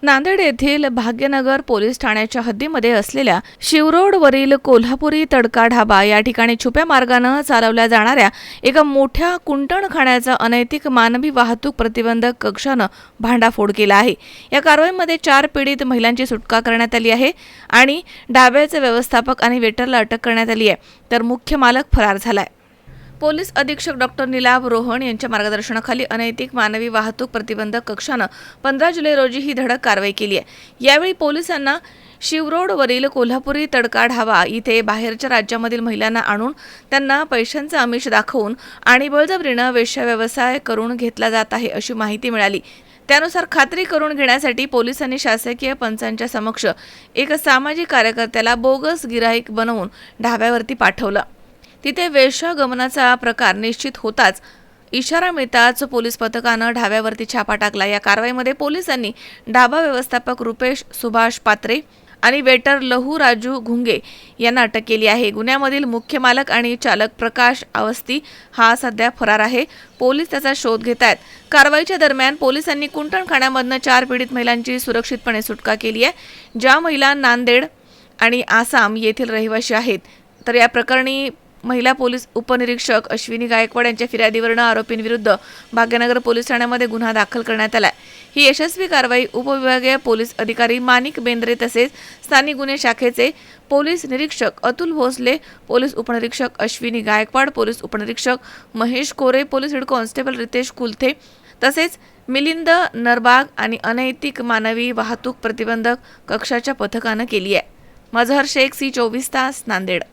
नांदेड येथील भाग्यनगर पोलीस ठाण्याच्या हद्दीमध्ये असलेल्या शिवरोडवरील कोल्हापुरी तडका ढाबा या ठिकाणी छुप्या मार्गाने चालवल्या जाणाऱ्या एका मोठ्या कुंटणखाण्याचा अनैतिक मानवी वाहतूक प्रतिबंधक कक्षाने भांडाफोड केला आहे। या कारवाईमध्ये 4 पीडित महिलांची सुटका करण्यात आली आहे आणि ढाब्याचे व्यवस्थापक आणि वेटरला अटक करण्यात आली आहे, तर मुख्य मालक फरार झालाय। पोलीस अधीक्षक डॉक्टर निलाभ रोहन यांच्या मार्गदर्शनाखाली अनैतिक मानवी वाहतूक प्रतिबंधक कक्षाने 15 जुलै रोजी ही धडक कारवाई केली आहे। यावेळी पोलिसांना शिवरोडवरील कोल्हापुरी तडका ढाबा इथे बाहेरच्या राज्यामधील महिलांना आणून त्यांना पैशांचा आमिष दाखवून आणि बळजबरीने वेश्या व्यवसाय करून घेतला जात आहे अशी माहिती मिळाली। त्यानुसार खात्री करून घेण्यासाठी पोलिसांनी शासकीय पंचांच्या समक्ष एक सामाजिक कार्यकर्त्याला बोगस गिराईक बनवून ढाब्यावरती पाठवलं। तिथे वेश्यागमनाचा प्रकार निश्चित होताच इशारा मिळताच पोलीस पथकाने ढाब्यावरती छापा टाकला। या कारवाईमध्ये पोलिसांनी ढाबा व्यवस्थापक रुपेश सुभाष पात्रे आणि वेटर लहू राजू घुंगे यांना अटक केली आहे। गुन्ह्यामधील मुख्य मालक आणि चालक प्रकाश अवस्थी हा सध्या फरार आहे। पोलीस त्याचा शोध घेत आहेत। कारवाईच्या दरम्यान पोलिसांनी कुंटणखाण्यामधून 4 पीडित महिलांची सुरक्षितपणे सुटका केली आहे, ज्या महिला नांदेड आणि आसाम येथील रहिवासी आहेत। तर या प्रकरणी महिला पोलीस उपनिरीक्षक अश्विनी गायकवाड यांच्या फिर्यादीवरून आरोपींविरुद्ध भाग्यनगर पोलीस ठाण्यामध्ये गुन्हा दाखल करण्यात आला। ही यशस्वी कारवाई उपविभागीय पोलीस अधिकारी माणिक बेंद्रे तसेच स्थानिक गुन्हे शाखेचे पोलीस निरीक्षक अतुल भोसले, पोलीस उपनिरीक्षक अश्विनी गायकवाड, पोलीस उपनिरीक्षक Mahesh Kore, police head constable Ritesh Kulthe तसेच मिलिंद नरबाग आणि अनैतिक मानवी वाहतूक प्रतिबंधक कक्षाच्या पथकाने केली आहे। मजहर शेख, C24 तास, नांदेड।